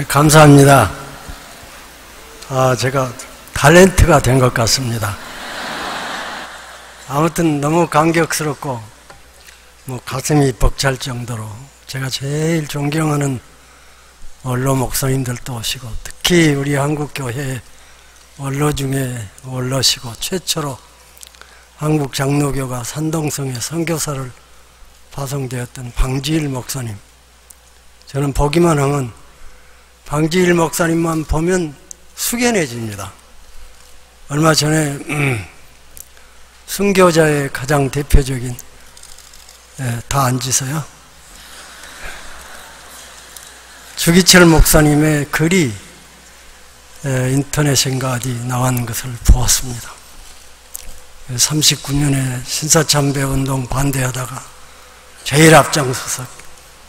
감사합니다. 제가 탤런트가 된 것 같습니다. 아무튼 너무 감격스럽고 가슴이 벅찰 정도로 제가 제일 존경하는 원로 목사님들도 오시고, 특히 우리 한국교회 원로 중에 원로시고 최초로 한국 장로교가 산동성에 선교사를 파송되었던 방지일 목사님, 저는 보기만 하면 방지일 목사님만 보면 숙연해집니다. 얼마 전에 순교자의 가장 대표적인, 다 앉으세요. 주기철 목사님의 글이 인터넷인가 어디 나온 것을 보았습니다. 39년에 신사참배 운동 반대하다가 제일 앞장서서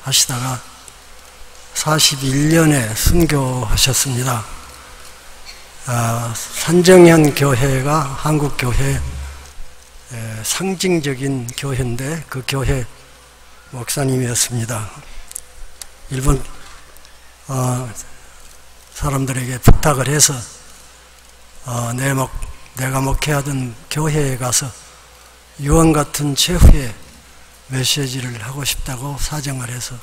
하시다가 41년에 순교하셨습니다. 산정현 교회가 한국 교회 상징적인 교회인데 그 교회 목사님이었습니다. 일본 사람들에게 부탁을 해서 내가 목회하던 교회에 가서 유언 같은 최후의 메시지를 하고 싶다고 사정을 해서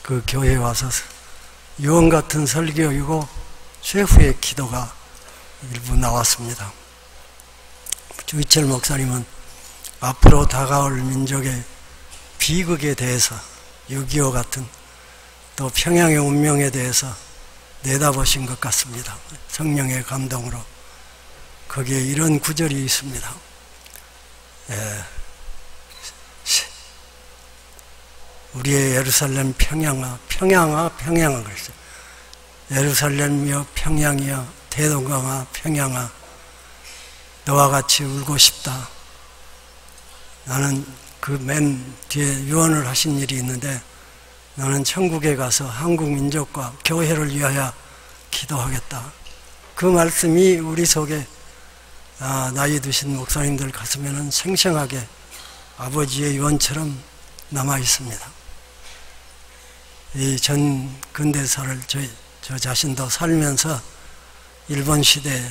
그 교회에 와서 유언 같은 설교이고 최후의 기도가 일부 나왔습니다. 주기철 목사님은 앞으로 다가올 민족의 비극에 대해서 6.25 같은 또 평양의 운명에 대해서 내다보신 것 같습니다. 성령의 감동으로. 거기에 이런 구절이 있습니다. 우리의 예루살렘 평양아 그랬어요. 예루살렘이여 평양이여 대동강아 평양아, 너와 같이 울고 싶다. 나는 그 맨 뒤에 유언을 하신 일이 있는데, 나는 천국에 가서 한국 민족과 교회를 위하여 기도하겠다. 그 말씀이 우리 속에 나이 드신 목사님들 가슴에는 생생하게 아버지의 유언처럼 남아 있습니다. 이 전 근대사를 저 자신도 살면서 일본 시대에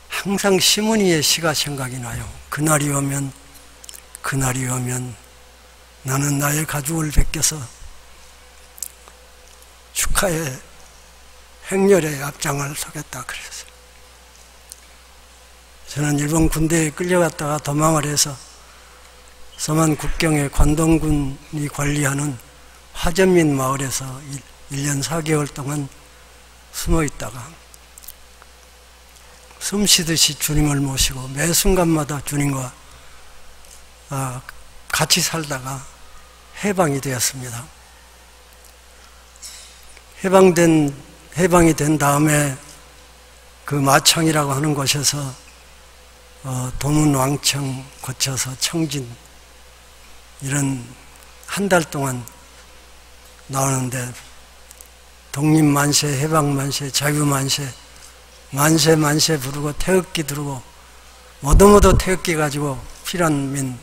항상 시므니의 시가 생각이 나요. 그날이 오면 나는 나의 가족을 베껴서 축하의 행렬의 앞장을 서겠다 그랬어요. 저는 일본 군대에 끌려갔다가 도망을 해서 서만 국경의 관동군이 관리하는 화전민 마을에서 1년 4개월 동안 숨어 있다가 숨쉬듯이 주님을 모시고 매 순간마다 주님과 같이 살다가 해방이 되었습니다. 해방이 된 다음에 그 마창이라고 하는 곳에서 도문 왕청 거쳐서 청진, 이런 한 달 동안 나오는데 독립만세, 해방만세, 자유만세, 만세 부르고 태극기 두르고 모두 태극기 가지고 피란민,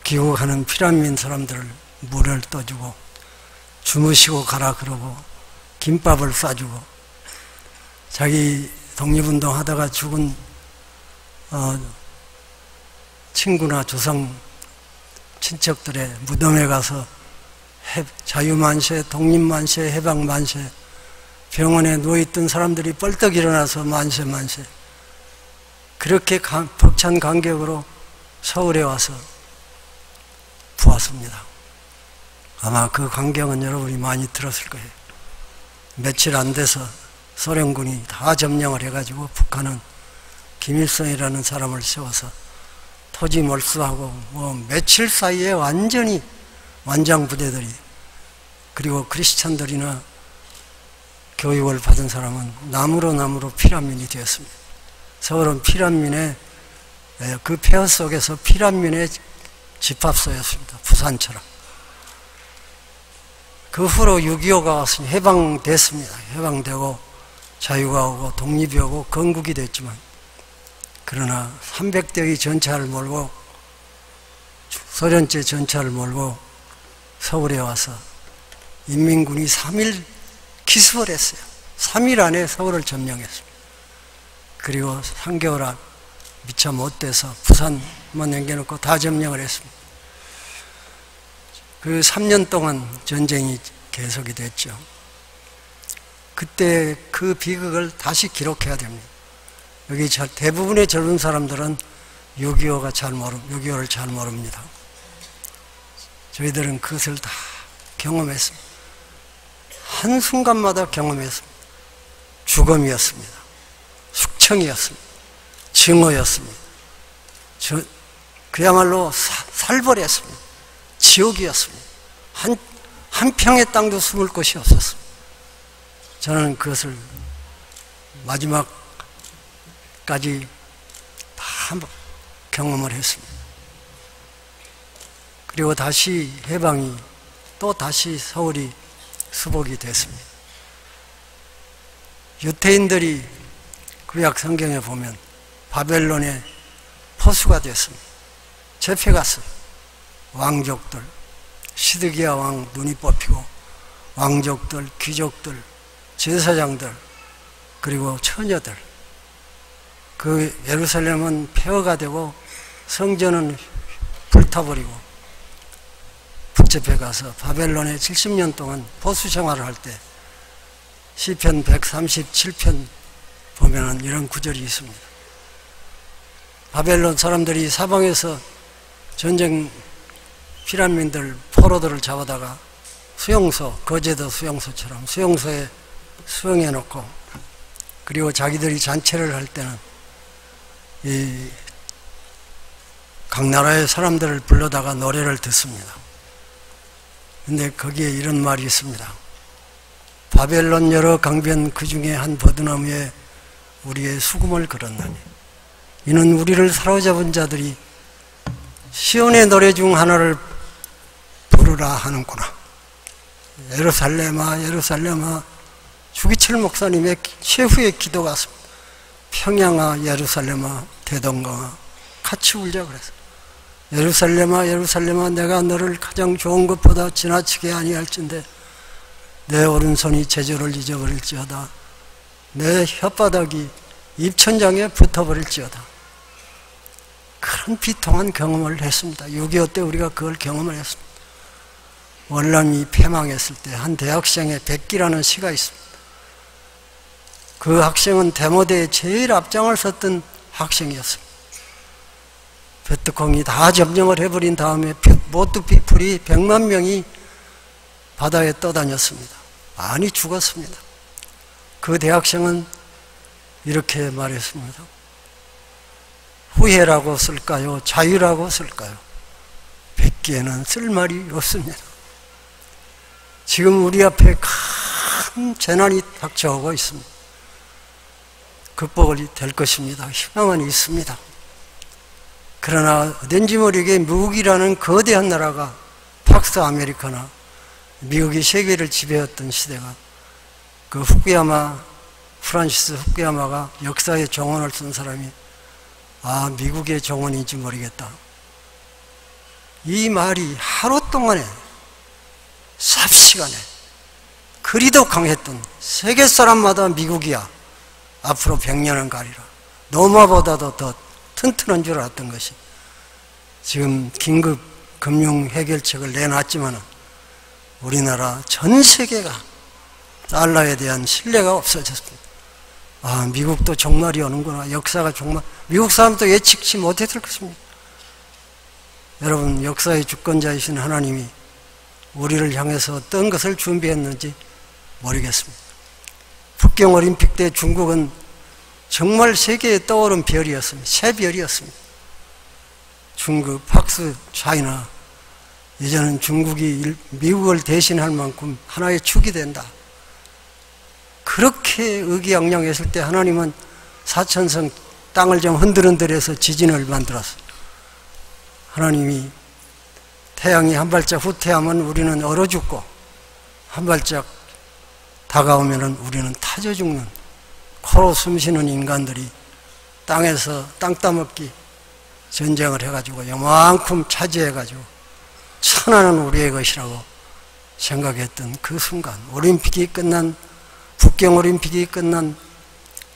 귀국하는 피란민 사람들을 물을 떠주고 주무시고 가라 그러고 김밥을 싸주고, 자기 독립운동 하다가 죽은 친구나 조상 친척들의 무덤에 가서 자유만세, 독립만세, 해방만세, 병원에 누워있던 사람들이 뻘떡 일어나서 만세 그렇게 벅찬 감격으로 서울에 와서 부었습니다. 아마 그 광경은 여러분이 많이 들었을 거예요. 며칠 안 돼서 소련군이 다 점령을 해가지고 북한은 김일성이라는 사람을 세워서 토지 몰수하고 며칠 사이에 완전히 완장 부대들이, 그리고 크리스찬들이나 교육을 받은 사람은 나무로 피란민이 되었습니다. 서울은 피란민의, 그 폐허 속에서 피란민의 집합소였습니다. 부산처럼. 그 후로 6.25가 왔으니 해방됐습니다. 해방되고 자유가 오고 독립이 오고 건국이 됐지만, 그러나 300대의 전차를 몰고, 소련제 전차를 몰고 서울에 와서 인민군이 3일 기습을 했어요. 3일 안에 서울을 점령했습니다. 그리고 3개월 안 미처 못 돼서 부산만 남겨놓고 다 점령을 했습니다. 그 3년 동안 전쟁이 계속이 됐죠. 그때 그 비극을 다시 기록해야 됩니다. 여기 대부분의 젊은 사람들은 6.25를 잘 모릅니다. 저희들은 그것을 다 경험했습니다. 한순간마다 경험했습니다. 죽음이었습니다. 숙청이었습니다. 증오였습니다. 그야말로 살벌했습니다. 지옥이었습니다. 한 평의 땅도 숨을 곳이 없었습니다. 저는 그것을 마지막까지 다 경험을 했습니다. 그리고 다시 해방이 또 다시 서울이 수복이 됐습니다. 유태인들이 구약 성경에 보면 바벨론의 포수가 됐습니다. 잡혀갔습니다. 왕족들, 시드기야 왕 눈이 뽑히고 왕족들, 귀족들, 제사장들, 그리고 처녀들. 그 예루살렘은 폐허가 되고 성전은 불타버리고 북집에 가서 바벨론에 70년 동안 포수 생활을 할 때 시편 137편 보면은 이런 구절이 있습니다. 바벨론 사람들이 사방에서 전쟁 피난민들, 포로들을 잡아다가 수용소, 거제도 수용소처럼 수용소에 수용해 놓고, 그리고 자기들이 잔치를 할 때는 각 나라의 사람들을 불러다가 노래를 듣습니다. 근데 거기에 이런 말이 있습니다. 바벨론 여러 강변 그 중에 한 버드나무에 우리의 수금을 걸었나니 이는 우리를 사로잡은 자들이 시온의 노래 중 하나를 부르라 하는구나. 예루살렘아 예루살렘아, 주기철 목사님의 최후의 기도 같습니다. 평양아 예루살렘아 대동강아 같이 울자 그래서 예루살렘아 예루살렘아 내가 너를 가장 좋은 것보다 지나치게 아니할진대 내 오른손이 제조를 잊어버릴지어다 내 혓바닥이 입천장에 붙어버릴지어다. 그런 비통한 경험을 했습니다. 6.25 때 우리가 그걸 경험을 했습니다. 월남이 패망했을 때 한 대학생의 백기라는 시가 있습니다. 그 학생은 데모대에 제일 앞장을 섰던 학생이었습니다. 베트콩이 다 점령을 해버린 다음에 모두 피플이 100만 명이 바다에 떠다녔습니다. 많이 죽었습니다. 그 대학생은 이렇게 말했습니다. 후회라고 쓸까요? 자유라고 쓸까요? 백기에는 쓸 말이 없습니다. 지금 우리 앞에 큰 재난이 닥쳐오고 있습니다. 극복이 될 것입니다. 희망은 있습니다. 그러나 어딘지 모르게 미국이라는 거대한 나라가 팍스 아메리카나 미국이 세계를 지배했던 시대가 그 프란시스 후쿠야마가 역사의 정언을 쓴 사람이 미국의 정언인지 모르겠다. 이 말이 하루 동안에 삽시간에 그리도 강했던 세계 사람마다 미국이야 앞으로 100년은 가리라. 로마보다도 더 튼튼한 줄 알았던 것이 지금 긴급 금융 해결책을 내놨지만 우리나라 전 세계가 달러에 대한 신뢰가 없어졌습니다. 미국도 종말이 오는구나. 역사가 종말. 미국 사람도 예측치 못했을 것입니다. 여러분, 역사의 주권자이신 하나님이 우리를 향해서 어떤 것을 준비했는지 모르겠습니다. 북경 올림픽 때 중국은 정말 세계에 떠오른 별이었습니다. 새 별이었습니다. 중국, 팍스 차이나, 이제는 중국이 미국을 대신할 만큼 하나의 축이 된다. 그렇게 의기양양했을 때 하나님은 사천성 땅을 좀 흔들흔들해서 지진을 만들었어요. 하나님이 태양이 한 발짝 후퇴하면 우리는 얼어 죽고 한 발짝 다가오면 우리는 타져 죽는 코로 숨쉬는 인간들이 땅에서 땅 따먹기 전쟁을 해가지고 요만큼 차지해가지고 천하는 우리의 것이라고 생각했던 그 순간, 올림픽이 끝난 북경올림픽이 끝난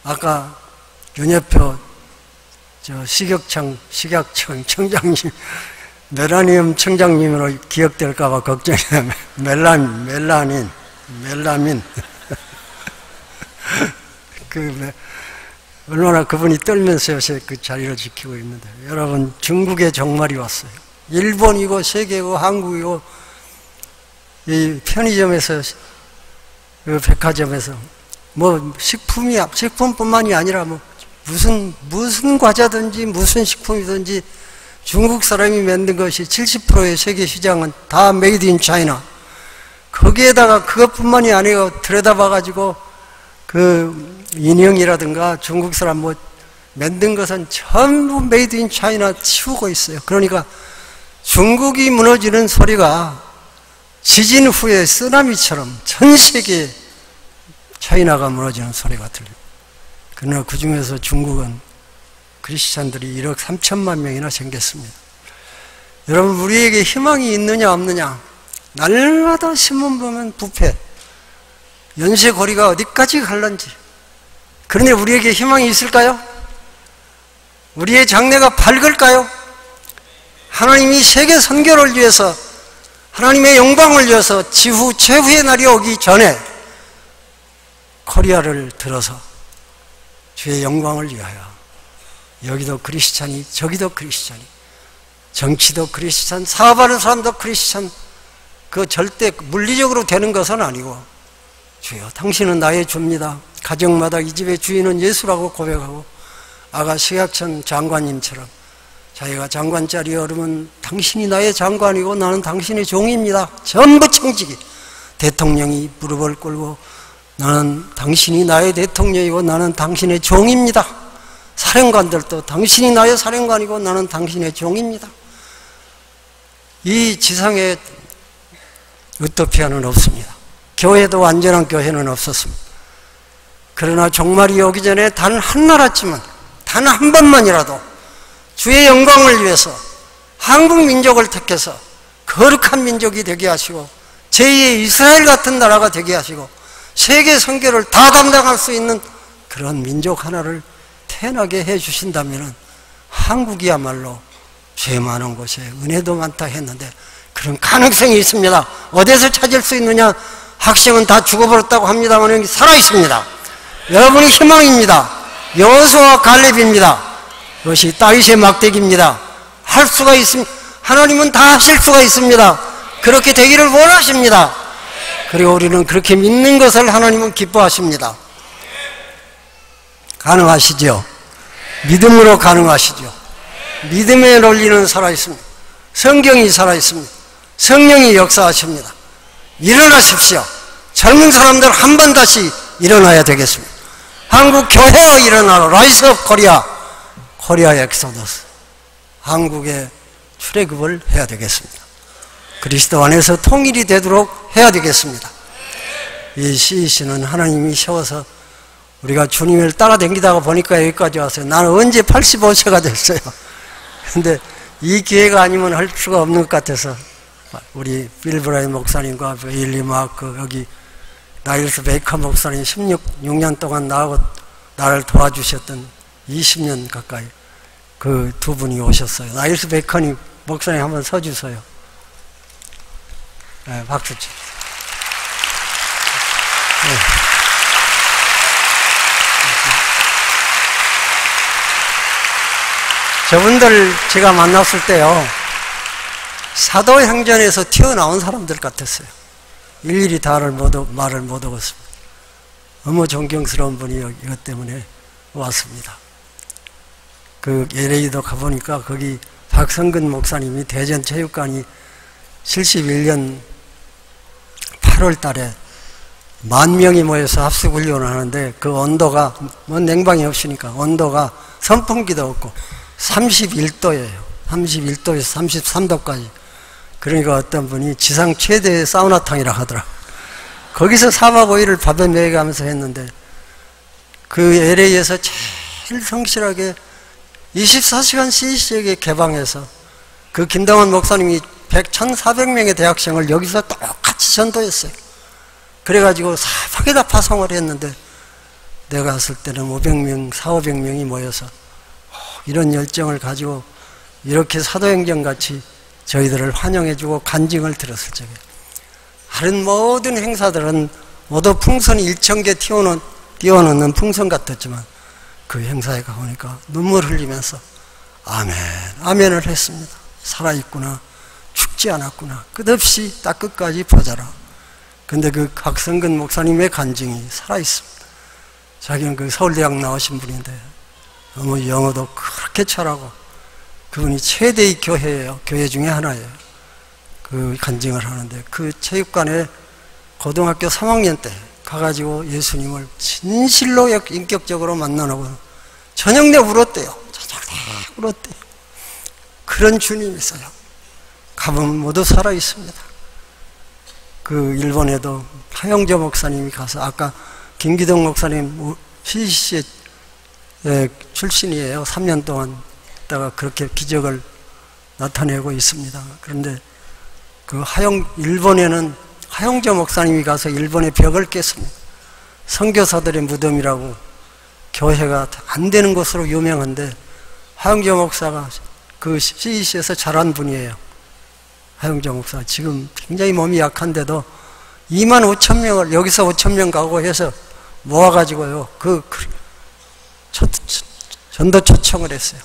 아까 윤여표 식약청 청장님, 멜라늄 청장님으로 기억될까봐 걱정이에요. 멜라민. 얼마나 그분이 떨면서 요새 그 자리를 지키고 있는데, 여러분, 중국에 정말이 왔어요. 일본이고 세계고 한국이고 이 편의점에서, 그 백화점에서 뭐 식품뿐만이 아니라 뭐 무슨 과자든지 무슨 식품이든지 중국 사람이 만든 것이 70%의 세계 시장은 다 메이드 인 차이나. 거기에다가 그것뿐만이 아니고 들여다봐가지고 그 인형이라든가 중국 사람 뭐 만든 것은 전부 메이드 인 차이나 치우고 있어요. 그러니까 중국이 무너지는 소리가 지진 후에 쓰나미처럼 전 세계에 차이나가 무너지는 소리가 들려요. 그러나 그 중에서 중국은 크리스찬들이 1억 3천만 명이나 생겼습니다. 여러분, 우리에게 희망이 있느냐 없느냐? 날마다 신문 보면 부패, 연쇄고리가 어디까지 갈런지. 그런데 우리에게 희망이 있을까요? 우리의 장래가 밝을까요? 하나님이 세계 선교를 위해서, 하나님의 영광을 위해서 지후 최후의 날이 오기 전에 코리아를 들어서 주의 영광을 위하여, 여기도 크리스찬이 저기도 크리스찬이, 정치도 크리스찬, 사업하는 사람도 크리스찬, 그 절대 물리적으로 되는 것은 아니고, 주여 당신은 나의 주입니다. 가정마다 이 집의 주인은 예수라고 고백하고, 아가 식약청 장관님처럼 자기가 장관 자리에 오르면 당신이 나의 장관이고 나는 당신의 종입니다. 전부 청직이 대통령이 무릎을 꿇고 나는 당신이 나의 대통령이고 나는 당신의 종입니다. 사령관들도 당신이 나의 사령관이고 나는 당신의 종입니다. 이 지상에 우토피아는 없습니다. 교회도 완전한 교회는 없었습니다. 그러나 종말이 오기 전에 단 한 나라쯤은, 단 한 번만이라도 주의 영광을 위해서 한국 민족을 택해서 거룩한 민족이 되게 하시고 제2의 이스라엘 같은 나라가 되게 하시고 세계 선교를 다 감당할 수 있는 그런 민족 하나를 태어나게 해주신다면 한국이야말로 죄 많은 곳에 은혜도 많다 했는데 그런 가능성이 있습니다. 어디서 찾을 수 있느냐? 학생은 다 죽어버렸다고 합니다만 살아있습니다. 여러분이 희망입니다. 여호수아와 갈렙입니다. 그것이 다윗의 막대기입니다. 할 수가 있습니다. 하나님은 다 하실 수가 있습니다. 그렇게 되기를 원하십니다. 그리고 우리는 그렇게 믿는 것을 하나님은 기뻐하십니다. 가능하시죠? 믿음으로 가능하시죠? 믿음의 논리는 살아있습니다. 성경이 살아있습니다. 성령이 역사하십니다. 일어나십시오. 젊은 사람들 한 번 다시 일어나야 되겠습니다. 한국 교회가 일어나라. 라이스 업 코리아, 코리아 엑소더스. 한국에 출애굽을 해야 되겠습니다. 그리스도 안에서 통일이 되도록 해야 되겠습니다. 이 CEC는 하나님이 세워서 우리가 주님을 따라다니다가 보니까 여기까지 왔어요. 나는 언제 85세가 됐어요. 근데 이 기회가 아니면 할 수가 없는 것 같아서 우리 빌 브라인 목사님과 베일리 마크, 여기 나일스 베이커 목사님 16년 동안 나하고 나를 도와주셨던 20년 가까이 그 두 분이 오셨어요. 나일스 베이커님 목사님 한번 서주세요. 네, 박수 치. 네. 저분들 제가 만났을 때요, 사도행전에서 튀어나온 사람들 같았어요. 일일이 말을 못 하겠습니다. 너무 존경스러운 분이 이것 때문에 왔습니다. 그 LA도 가보니까 거기 박성근 목사님이 대전체육관이 71년 8월 달에 10,000명이 모여서 합숙훈련을 하는데 그 온도가, 뭐 냉방이 없으니까 온도가 선풍기도 없고 31도예요. 31도에서 33도까지. 그러니까 어떤 분이 지상 최대의 사우나탕이라 하더라. 거기서 4박 5일을 밥에 매가면서 했는데 그 LA에서 제일 성실하게 24시간 CEC에게 개방해서 그 김동환 목사님이 1,400명의 대학생을 여기서 똑같이 전도했어요. 그래가지고 대박에다 파송을 했는데 내가 갔을 때는 500명, 400~500명이 모여서 이런 열정을 가지고 이렇게 사도행전같이 저희들을 환영해주고 간증을 들었을 적에 다른 모든 행사들은 모두 풍선 1000개 띄워놓는 풍선 같았지만 그 행사에 가보니까 눈물 흘리면서 아멘, 아멘을 했습니다. 살아있구나, 죽지 않았구나, 끝없이 딱 끝까지 보자라. 근데 그 박성근 목사님의 간증이 살아있습니다. 자기는 그 서울대학 나오신 분인데 너무 영어도 그렇게 잘하고 그분이 최대의 교회예요. 교회 중에 하나예요. 그 간증을 하는데 그 체육관에 고등학교 3학년 때 가가지고 예수님을 진실로 인격적으로 만나고 저녁 내 울었대요. 저녁 내 울었대요. 그런 주님이 있어요. 가보면 모두 살아있습니다. 그 일본에도 하영조 목사님이 가서 아까 김기동 목사님 CCC 출신이에요. 3년 동안 있다가 그렇게 기적을 나타내고 있습니다. 그런데 그 일본에는 하영조 목사님이 가서 일본의 벽을 깼습니다. 선교사들의 무덤이라고 교회가 안 되는 곳으로 유명한데 하영조 목사가 그 CCC에서 자란 분이에요. 하영조 목사 지금 굉장히 몸이 약한데도 25,000명을 여기서 5,000명 가고 해서 모아가지고요 전도 초청을 했어요.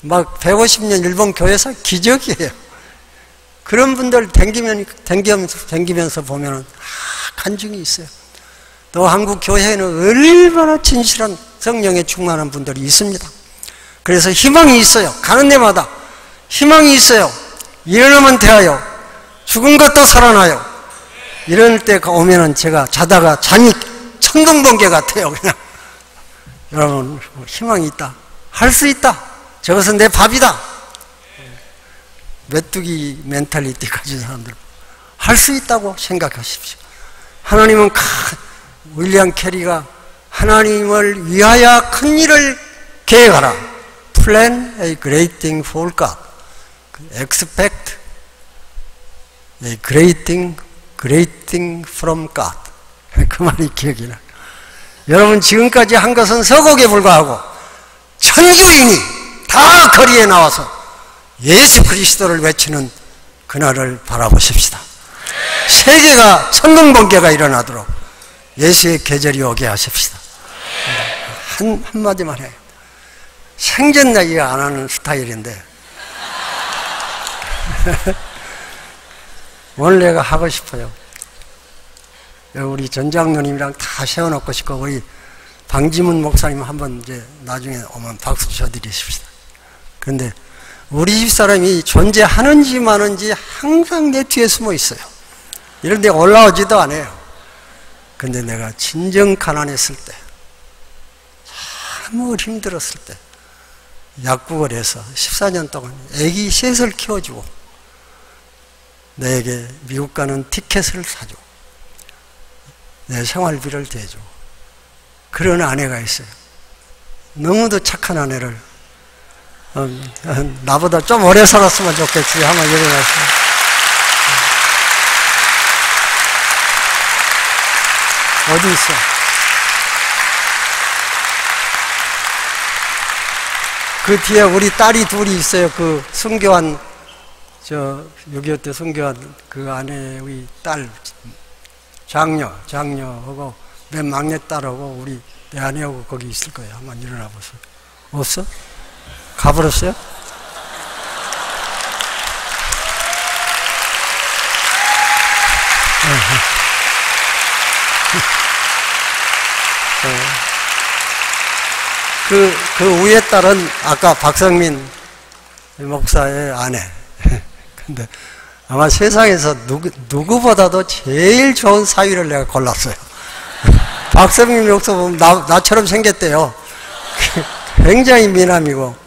막 150년 일본 교회사 기적이에요. 그런 분들 댕기면서 보면은 간증이 있어요. 또 한국 교회에는 얼마나 진실한 성령에 충만한 분들이 있습니다. 그래서 희망이 있어요. 가는 데마다 희망이 있어요. 일어나면 대하여 죽은 것도 살아나요. 이럴 때 오면은 제가 자다가 잠이 천둥번개 같아요. 그냥 여러분 희망이 있다. 할 수 있다. 저것은 내 밥이다. 메뚜기 멘탈리티 가진 사람들 할 수 있다고 생각하십시오. 하나님은 윌리엄 캐리가 하나님을 위하여 큰 일을 계획하라. Plan a great thing for God. Expect a great thing from God. 그 말이 기억이 나요. 여러분 지금까지 한 것은 서곡에 불과하고 천주인이 다 거리에 나와서 예수 그리스도를 외치는 그날을 바라보십시다. 세계가 천둥번개가 일어나도록 예수의 계절이 오게 하십시다. 한마디만 해요. 생전 얘기 안 하는 스타일인데 오늘 내가 하고 싶어요. 우리 전장로님이랑 다 세워놓고 싶고 우리 방지문 목사님 한번 이제 나중에 오면 박수 쳐드리십시다. 그런데 우리 집사람이 존재하는지 마는지 항상 내 뒤에 숨어 있어요. 이런 데 올라오지도 않아요. 근데 내가 진정 가난했을 때, 참 힘들었을 때 약국을 해서 14년 동안 애기 셋을 키워주고 내게 미국 가는 티켓을 사주고 내 생활비를 대주고 그런 아내가 있어요. 너무도 착한 아내를 나보다 좀 오래 살았으면 좋겠지 한번 일어났어요. 어디 있어? 그 뒤에 우리 딸이 둘이 있어요. 그 순교한 6.25 때 순교한 그 아내의 딸 장녀하고 맨 막내 딸하고 우리 내 아내하고 거기 있을 거예요. 한번 일어나 보세요. 없어? 가버렸어요? 그 위에 딸은 아까 박성민 목사의 아내. 근데 아마 세상에서 누구보다도 제일 좋은 사위를 내가 골랐어요. 박성민 목사 보면 나처럼 생겼대요. 굉장히 미남이고.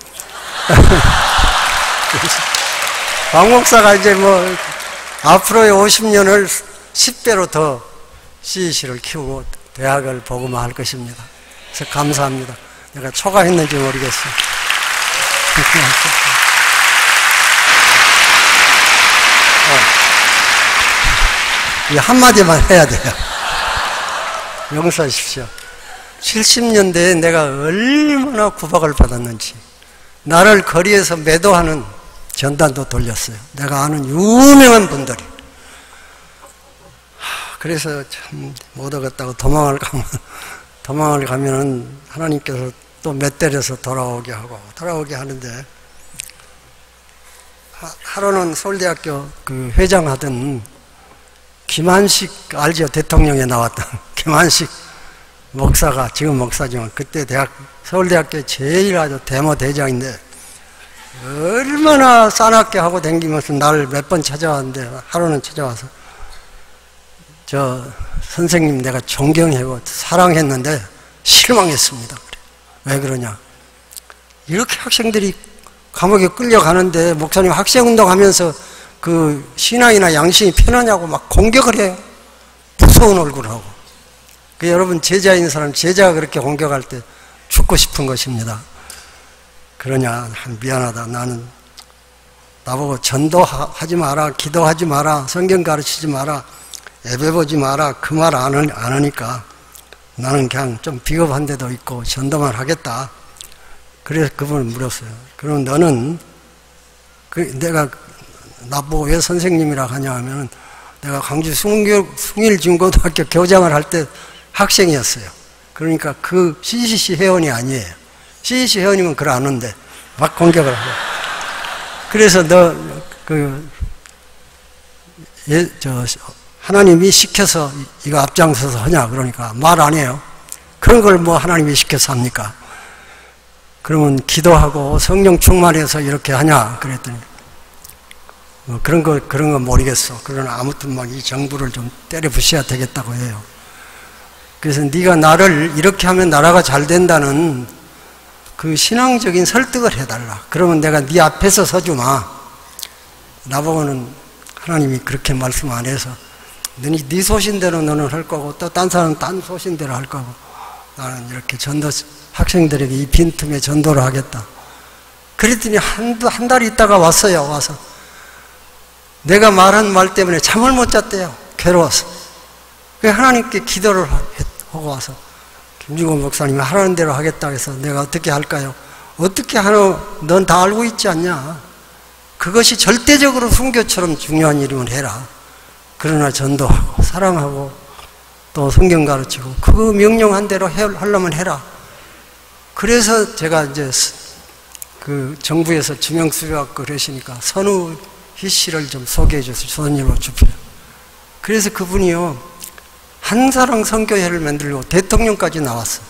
박 목사가 이제 뭐 앞으로의 50년을 10배로 더 CEC를 키우고 대학을 복음화할 것입니다. 그래서 감사합니다. 내가 초과했는지 모르겠어요. 이 한마디만 해야 돼요. 용서하십시오. 70년대에 내가 얼마나 구박을 받았는지, 나를 거리에서 매도하는 전단도 돌렸어요. 내가 아는 유명한 분들이. 그래서 참 못 오겠다고 도망을 가면은 하나님께서 또 몇 대려서 돌아오게 하는데, 하루는 서울대학교 그 회장하던 김한식, 알죠? 대통령에 나왔던 김한식 목사가, 지금 목사지만 그때 서울대학교 제일 아주 대모 대장인데 얼마나 싸납게 하고 다니면서 나를 몇 번 찾아왔는데, 하루는 찾아와서 저 선생님 내가 존경하고 사랑했는데 실망했습니다. 왜 그러냐? 이렇게 학생들이 감옥에 끌려가는데 목사님 학생운동하면서 그 신앙이나 양심이 편하냐고 막 공격을 해요. 무서운 얼굴하고. 그 여러분 제자인 사람, 제자가 그렇게 공격할 때 죽고 싶은 것입니다. 그러냐? 미안하다. 나는 나보고 전도하지 마라, 기도하지 마라, 성경 가르치지 마라, 예배 보지 마라, 그 말 안 하니까 나는 그냥 좀 비겁한 데도 있고 전도만 하겠다. 그래서 그분을 물었어요. 그럼 너는 내가 나보고 왜 선생님이라 하냐 하면, 내가 광주 숭일중고등학교 교장을 할 때 학생이었어요. 그러니까 그 CCC 회원이 아니에요. CCC 회원이면 그걸 아는데 막 공격을 하고. 그래서 너 하나님이 시켜서 이거 앞장서서 하냐? 그러니까 말 안 해요. 그런 걸 뭐 하나님이 시켜서 합니까? 그러면 기도하고 성령 충만해서 이렇게 하냐? 그랬더니 그런 거 모르겠어. 그러나 아무튼 막 이 정부를 좀 때려 부셔야 되겠다고 해요. 그래서 네가 나를 이렇게 하면 나라가 잘 된다는 그 신앙적인 설득을 해달라. 그러면 내가 네 앞에서 서주마. 나보고는 하나님이 그렇게 말씀 안 해서, 네 소신대로 너는 할 거고 또 딴 사람은 딴 소신대로 할 거고, 나는 이렇게 학생들에게 이 빈틈에 전도를 하겠다. 그랬더니 한 달 있다가 왔어요. 와서 내가 말한 말 때문에 잠을 못 잤대요. 괴로워서. 그래서 하나님께 기도를 하고 와서, 김중곤 목사님이 하라는 대로 하겠다 해서 내가 어떻게 할까요? 어떻게 하노? 넌 다 알고 있지 않냐? 그것이 절대적으로 순교처럼 중요한 일이면 해라. 그러나 전도하고 사랑하고 또 성경 가르치고 그 명령한 대로 하려면 해라. 그래서 제가 이제 그 정부에서 지명수료학교 그러시니까 선우희 씨를 좀 소개해 줘서 조선일보 주필. 그래서 그분이요, 한사랑 선교회를 만들고 대통령까지 나왔어요.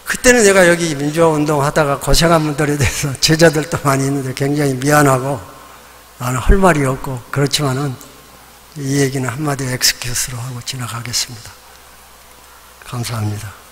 그때는 내가 여기 민주화 운동 하다가 고생한 분들에 대해서 제자들도 많이 있는데 굉장히 미안하고 나는 할 말이 없고, 그렇지만은 이 얘기는 한마디 엑스큐스로 하고 지나가겠습니다. 감사합니다.